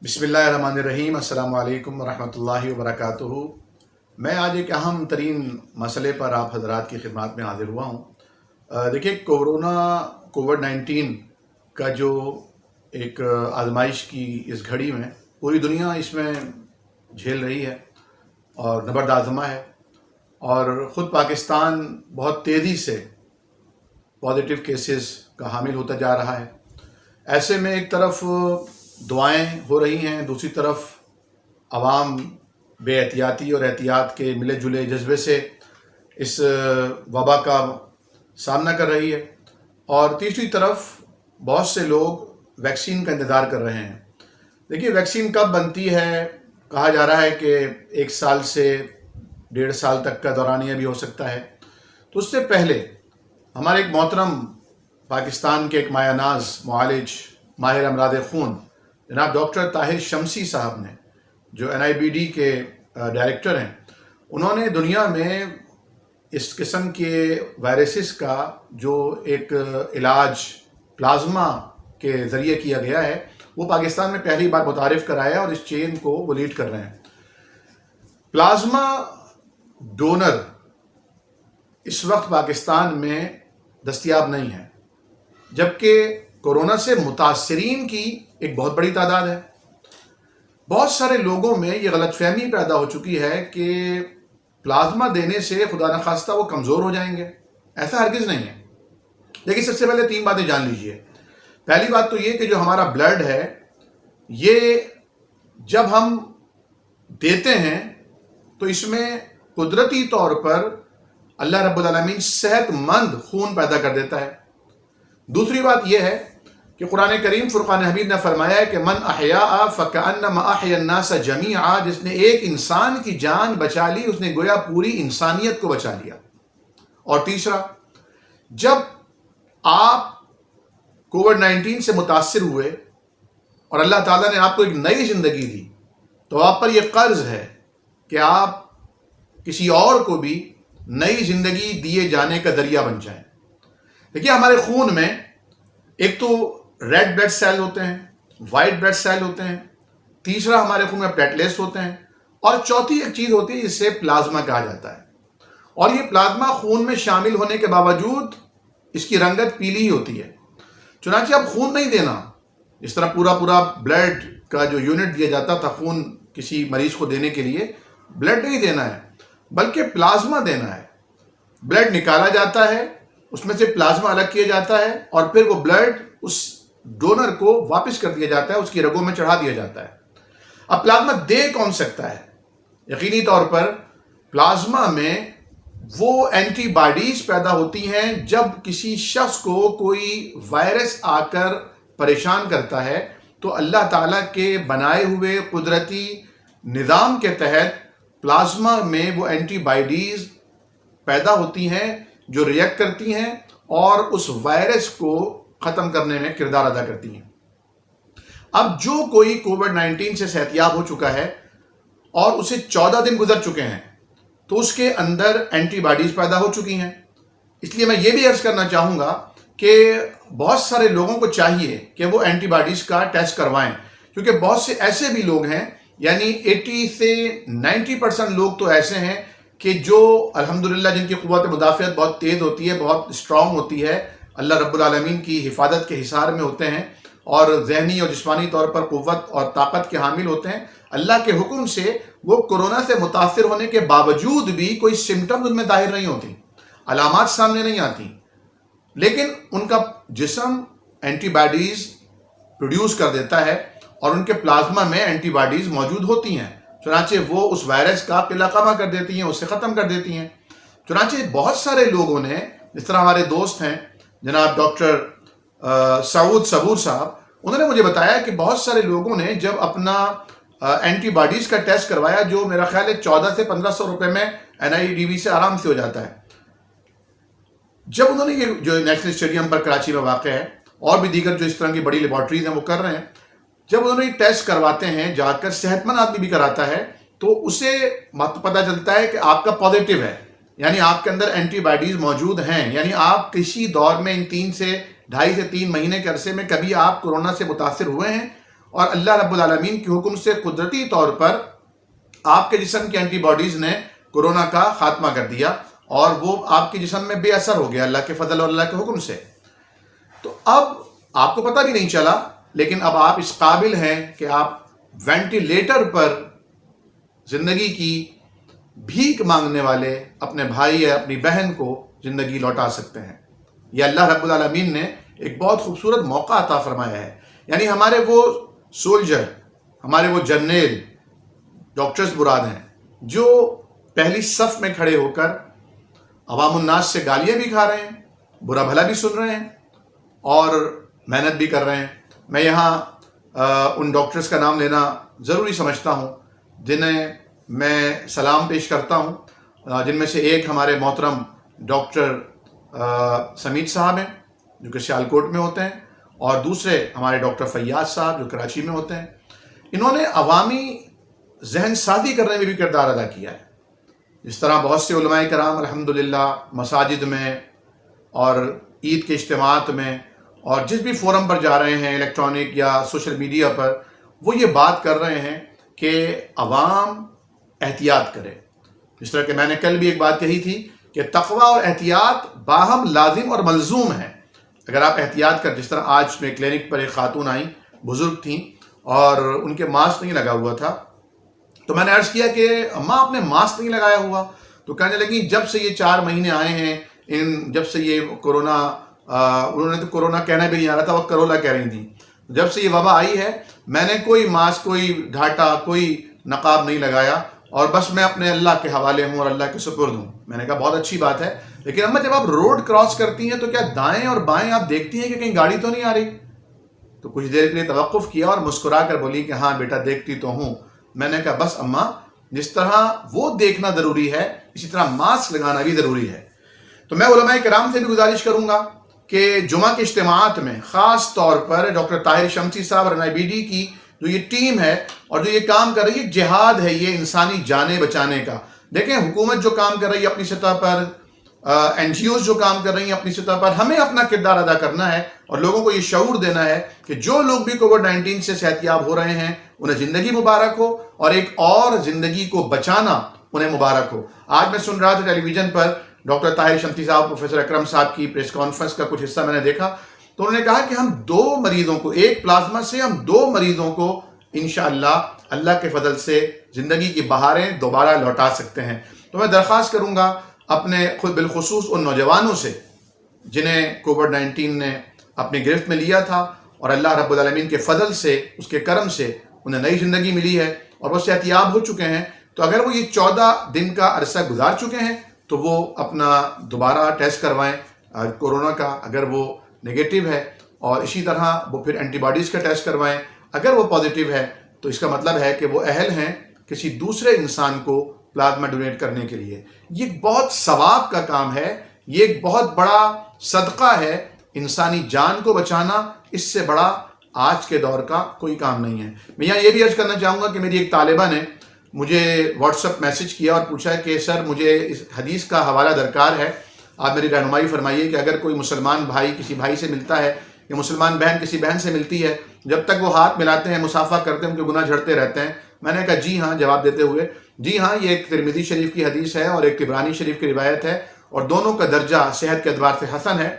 بسم اللہ الرحمن الرحیم۔ السلام علیکم ورحمۃ اللہ وبرکاتہ۔ میں آج ایک اہم ترین مسئلے پر آپ حضرات کی خدمات میں حاضر ہوا ہوں۔ دیکھیے، کووڈ-19 کا جو ایک آزمائش کی اس گھڑی میں پوری دنیا اس میں جھیل رہی ہے اور نبرد آزما ہے، اور خود پاکستان بہت تیزی سے پازیٹیو کیسز کا حامل ہوتا جا رہا ہے۔ ایسے میں ایک طرف دعائیں ہو رہی ہیں، دوسری طرف عوام بے احتیاطی اور احتیاط کے ملے جلے جذبے سے اس وبا کا سامنا کر رہی ہے، اور تیسری طرف بہت سے لوگ ویکسین کا انتظار کر رہے ہیں۔ دیکھیے، ویکسین کب بنتی ہے؟ کہا جا رہا ہے کہ 1 سال سے 1.5 سال تک کا دورانیہ بھی ہو سکتا ہے۔ تو اس سے پہلے ہمارے ایک محترم پاکستان کے ایک مایہ ناز معالج ماہر امراض خون جناب ڈاکٹر طاہر شمسی صاحب نے، جو NIBD کے ڈائریکٹر ہیں، انہوں نے دنیا میں اس قسم کے وائرسز کا جو ایک علاج پلازما کے ذریعے کیا گیا ہے، وہ پاکستان میں پہلی بار متعارف کرایا، اور اس چین کو وہ لیڈ کر رہے ہیں۔ پلازما ڈونر اس وقت پاکستان میں دستیاب نہیں ہے، جبکہ کورونا سے متاثرین کی ایک بہت بڑی تعداد ہے۔ بہت سارے لوگوں میں یہ غلط فہمی پیدا ہو چکی ہے کہ پلازما دینے سے خدا نخواستہ وہ کمزور ہو جائیں گے۔ ایسا ہرگز نہیں ہے۔ لیکن سب سے پہلے 3 باتیں جان لیجئے۔ پہلی بات تو یہ کہ جو ہمارا بلڈ ہے، یہ جب ہم دیتے ہیں تو اس میں قدرتی طور پر اللہ رب العالمین صحت مند خون پیدا کر دیتا ہے۔ دوسری بات یہ ہے کہ قرآن کریم فرقان حمید نے فرمایا ہے کہ من احیاء فکأنما احیا الناس جمیعا، جس نے ایک انسان کی جان بچا لی، اس نے گویا پوری انسانیت کو بچا لیا۔ اور تیسرا، جب آپ کووڈ-19 سے متاثر ہوئے اور اللہ تعالیٰ نے آپ کو ایک نئی زندگی دی، تو آپ پر یہ قرض ہے کہ آپ کسی اور کو بھی نئی زندگی دیے جانے کا ذریعہ بن جائیں۔ دیکھیے، ہمارے خون میں ایک تو ریڈ بلڈ سیل ہوتے ہیں، وائٹ بلڈ سیل ہوتے ہیں، تیسرا ہمارے خون میں پلیٹلیٹس ہوتے ہیں، اور چوتھی ایک چیز ہوتی ہے جسے پلازما کہا جاتا ہے۔ اور یہ پلازما خون میں شامل ہونے کے باوجود اس کی رنگت پیلی ہی ہوتی ہے۔ چنانچہ اب خون نہیں دینا، اس طرح پورا بلڈ کا جو یونٹ دیا جاتا تھا خون کسی مریض کو دینے کے لیے، بلڈ نہیں دینا ہے بلکہ پلازما دینا ہے۔ بلڈ نکالا جاتا ہے، اس میں سے پلازما الگ کیا جاتا ہے، اور پھر وہ بلڈ اس ڈونر کو واپس کر دیا جاتا ہے، اس کی رگوں میں چڑھا دیا جاتا ہے۔ اب پلازما دے کون سکتا ہے؟ یقینی طور پر پلازما میں وہ اینٹی باڈیز پیدا ہوتی ہیں جب کسی شخص کو کوئی وائرس آ کر پریشان کرتا ہے، تو اللہ تعالیٰ کے بنائے ہوئے قدرتی نظام کے تحت پلازما میں وہ اینٹی باڈیز پیدا ہوتی ہیں جو ریئیکٹ کرتی ہیں اور اس وائرس کو ختم کرنے میں کردار ادا کرتی ہیں۔ اب جو کوئی کووڈ-19 سے صحتیاب ہو چکا ہے اور اسے 14 دن گزر چکے ہیں، تو اس کے اندر اینٹی باڈیز پیدا ہو چکی ہیں۔ اس لیے میں یہ بھی عرض کرنا چاہوں گا کہ بہت سارے لوگوں کو چاہیے کہ وہ اینٹی باڈیز کا ٹیسٹ کروائیں، کیونکہ بہت سے ایسے بھی لوگ ہیں، یعنی 80 سے 90% لوگ تو ایسے ہیں کہ جو الحمدللہ جن کی قوت مدافعت بہت تیز ہوتی ہے، بہت اسٹرانگ ہوتی ہے، اللہ رب العالمین کی حفاظت کے حصار میں ہوتے ہیں، اور ذہنی اور جسمانی طور پر قوت اور طاقت کے حامل ہوتے ہیں۔ اللہ کے حکم سے وہ کورونا سے متاثر ہونے کے باوجود بھی کوئی سمٹمز ان میں ظاہر نہیں ہوتی، علامات سامنے نہیں آتی، لیکن ان کا جسم اینٹی باڈیز پروڈیوس کر دیتا ہے، اور ان کے پلازما میں اینٹی باڈیز موجود ہوتی ہیں، چنانچہ وہ اس وائرس کا قلہ قمع کر دیتی ہیں، اسے ختم کر دیتی ہیں۔ چنانچہ بہت سارے لوگوں نے، جس طرح ہمارے دوست ہیں جناب ڈاکٹر سعود صبور صاحب، انہوں نے مجھے بتایا کہ بہت سارے لوگوں نے جب اپنا اینٹی باڈیز کا ٹیسٹ کروایا، جو میرا خیال ہے 1400 سے 1500 روپے میں NIDB سے آرام سے ہو جاتا ہے، جب انہوں نے یہ جو نیشنل اسٹیڈیم پر کراچی میں واقع ہے، اور بھی دیگر جو اس طرح کی بڑی لیبارٹریز ہیں وہ کر رہے ہیں، جب انہوں نے یہ ٹیسٹ کرواتے ہیں، جا کر صحت مند آدمی بھی کراتا ہے، تو اسے پتہ چلتا ہے کہ آپ کا پازیٹیو ہے، یعنی آپ کے اندر اینٹی باڈیز موجود ہیں، یعنی آپ کسی دور میں ان 2.5 سے 3 مہینے کے عرصے میں کبھی آپ کورونا سے متاثر ہوئے ہیں، اور اللہ رب العالمین کے حکم سے قدرتی طور پر آپ کے جسم کی اینٹی باڈیز نے کورونا کا خاتمہ کر دیا اور وہ آپ کے جسم میں بے اثر ہو گیا اللہ کے فضل اور اللہ کے حکم سے. تو اب آپ کو پتہ بھی نہیں چلا، لیکن اب آپ اس قابل ہیں کہ آپ وینٹیلیٹر پر زندگی کی بھیک مانگنے والے اپنے بھائی یا اپنی بہن کو زندگی لوٹا سکتے ہیں. یہ اللہ رب العالمین نے ایک بہت خوبصورت موقع عطا فرمایا ہے. یعنی ہمارے وہ سولجر، ہمارے وہ جرنیل، ڈاکٹرز مراد ہیں، جو پہلی صف میں کھڑے ہو کر عوام الناس سے گالیاں بھی کھا رہے ہیں، برا بھلا بھی سن رہے ہیں اور محنت بھی کر رہے ہیں. میں یہاں ان ڈاکٹرز کا نام لینا ضروری سمجھتا ہوں جنہیں میں سلام پیش کرتا ہوں، جن میں سے ایک ہمارے محترم ڈاکٹر سمیت صاحب ہیں جو کہ سیالکوٹ میں ہوتے ہیں، اور دوسرے ہمارے ڈاکٹر فیاض صاحب جو کراچی میں ہوتے ہیں. انہوں نے عوامی ذہن سازی کرنے میں بھی کردار ادا کیا ہے. جس طرح بہت سے علماء کرام الحمدللہ مساجد میں اور عید کے اجتماعات میں اور جس بھی فورم پر جا رہے ہیں، الیکٹرانک یا سوشل میڈیا پر، وہ یہ بات کر رہے ہیں کہ عوام احتیاط کرے. جس طرح کہ میں نے کل بھی ایک بات کہی تھی کہ تقوی اور احتیاط باہم لازم اور ملزوم ہیں. اگر آپ احتیاط کر، جس طرح آج میں کلینک پر ایک خاتون آئیں، بزرگ تھیں اور ان کے ماسک نہیں لگا ہوا تھا، تو میں نے عرض کیا کہ اماں آپ نے ماسک نہیں لگایا ہوا؟ تو کہنے لگی جب سے یہ 4 مہینے آئے ہیں، جب سے یہ کورونا، انہوں نے تو کورونا کہنا بھی نہیں آ رہا تھا، وہ کرولا کہہ رہی تھیں، جب سے یہ وبا آئی ہے میں نے کوئی ماسک، کوئی گھاٹا، کوئی نقاب نہیں لگایا، اور بس میں اپنے اللہ کے حوالے ہوں اور اللہ کے سپرد ہوں. میں نے کہا بہت اچھی بات ہے، لیکن اماں جب آپ روڈ کراس کرتی ہیں تو کیا دائیں اور بائیں آپ دیکھتی ہیں کہ کہیں گاڑی تو نہیں آ رہی؟ تو کچھ دیر کے لیے توقف کیا اور مسکرا کر بولی کہ ہاں بیٹا دیکھتی تو ہوں. میں نے کہا بس اماں، جس طرح وہ دیکھنا ضروری ہے اسی طرح ماسک لگانا بھی ضروری ہے. تو میں علماء کرام سے بھی گزارش کروں گا کہ جمعہ کے اجتماعات میں خاص طور پر ڈاکٹر طاہر شمسی صاحب اور NIBD کی جو یہ ٹیم ہے اور جو یہ کام کر رہی ہے، جہاد ہے یہ انسانی جانیں بچانے کا. دیکھیں حکومت جو کام کر رہی ہے اپنی سطح پر، NGOs جو کام کر رہی ہیں اپنی سطح پر، ہمیں اپنا کردار ادا کرنا ہے اور لوگوں کو یہ شعور دینا ہے کہ جو لوگ بھی کووڈ-19 سے صحت یاب ہو رہے ہیں انہیں زندگی مبارک ہو، اور ایک اور زندگی کو بچانا انہیں مبارک ہو. آج میں سن رہا تھا ٹیلی ویژن پر ڈاکٹر طاہر شمسی صاحب، پروفیسر اکرم صاحب کی پریس کانفرنس کا کچھ حصہ میں نے دیکھا، تو انہوں نے کہا کہ ہم 2 مریضوں کو، ایک پلازما سے ہم 2 مریضوں کو انشاءاللہ اللہ کے فضل سے زندگی کی بہاریں دوبارہ لوٹا سکتے ہیں. تو میں درخواست کروں گا اپنے خود بالخصوص ان نوجوانوں سے جنہیں کووڈ-19 نے اپنی گرفت میں لیا تھا اور اللہ رب العالمین کے فضل سے، اس کے کرم سے انہیں نئی زندگی ملی ہے اور وہ صحت یاب ہو چکے ہیں، تو اگر وہ یہ 14 دن کا عرصہ گزار چکے ہیں تو وہ اپنا دوبارہ ٹیسٹ کروائیں کورونا کا، اگر وہ نگیٹو ہے، اور اسی طرح وہ پھر اینٹی باڈیز کا ٹیسٹ کروائیں. اگر وہ پازیٹیو ہے تو اس کا مطلب ہے کہ وہ اہل ہیں کسی دوسرے انسان کو پلازما ڈونیٹ کرنے کے لیے. یہ بہت ثواب کا کام ہے، یہ ایک بہت بڑا صدقہ ہے. انسانی جان کو بچانا اس سے بڑا آج کے دور کا کوئی کام نہیں ہے. میں یہاں یہ بھی عرض کرنا چاہوں گا کہ میری ایک طالبہ نے مجھے واٹس ایپ میسج کیا اور پوچھا کہ سر مجھے اس حدیث کا حوالہ درکار ہے، آپ میری رہنمائی فرمائیے کہ اگر کوئی مسلمان بھائی کسی بھائی سے ملتا ہے یا مسلمان بہن کسی بہن سے ملتی ہے، جب تک وہ ہاتھ ملاتے ہیں، مصافحہ کرتے ہیں، ان کے گناہ جھڑتے رہتے ہیں. میں نے کہا جی ہاں، جواب دیتے ہوئے جی ہاں، یہ ایک ترمذی شریف کی حدیث ہے اور ایک طبرانی شریف کی روایت ہے، اور دونوں کا درجہ صحت کے اعتبار سے حسن ہے،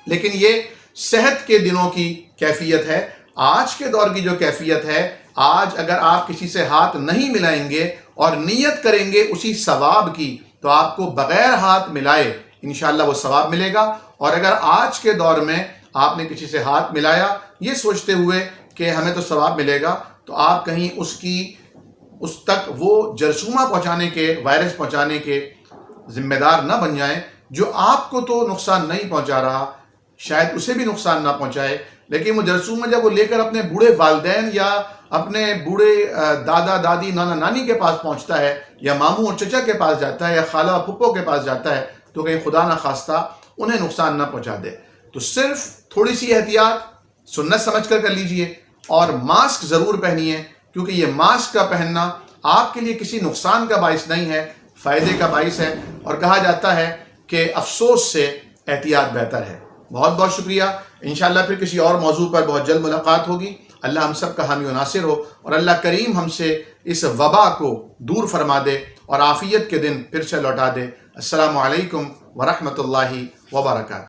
لیکن یہ صحت کے دنوں کی کیفیت ہے. آج کے دور کی جو کیفیت ہے، آج اگر آپ کسی سے ہاتھ نہیں ملائیں گے اور نیت کریں گے اسی ثواب کی، تو آپ کو بغیر ہاتھ ملائے انشاءاللہ وہ ثواب ملے گا. اور اگر آج کے دور میں آپ نے کسی سے ہاتھ ملایا یہ سوچتے ہوئے کہ ہمیں تو ثواب ملے گا، تو آپ کہیں اس تک وہ جرثومہ پہنچانے کے، وائرس پہنچانے کے ذمہ دار نہ بن جائیں جو آپ کو تو نقصان نہیں پہنچا رہا، شاید اسے بھی نقصان نہ پہنچائے، لیکن وہ جرثومہ جب وہ لے کر اپنے بوڑھے والدین یا اپنے بوڑھے دادا دادی نانا نانی کے پاس پہنچتا ہے، یا ماموں اور چچا کے پاس جاتا ہے، یا خالہ اور پھپھو کے پاس جاتا ہے، تو کہیں خدا نہ خواستہ انہیں نقصان نہ پہنچا دے. تو صرف تھوڑی سی احتیاط سنت سمجھ کر لیجئے، اور ماسک ضرور پہنیے، کیونکہ یہ ماسک کا پہننا آپ کے لیے کسی نقصان کا باعث نہیں ہے، فائدے کا باعث ہے. اور کہا جاتا ہے کہ افسوس سے احتیاط بہتر ہے. بہت بہت شکریہ. انشاءاللہ پھر کسی اور موضوع پر بہت جلد ملاقات ہوگی. اللہ ہم سب کا حامی و ناصر ہو، اور اللہ کریم ہم سے اس وبا کو دور فرما دے اور عافیت کے دن پھر سے لوٹا دے۔ السلام علیکم ورحمۃ اللہ وبرکاتہ۔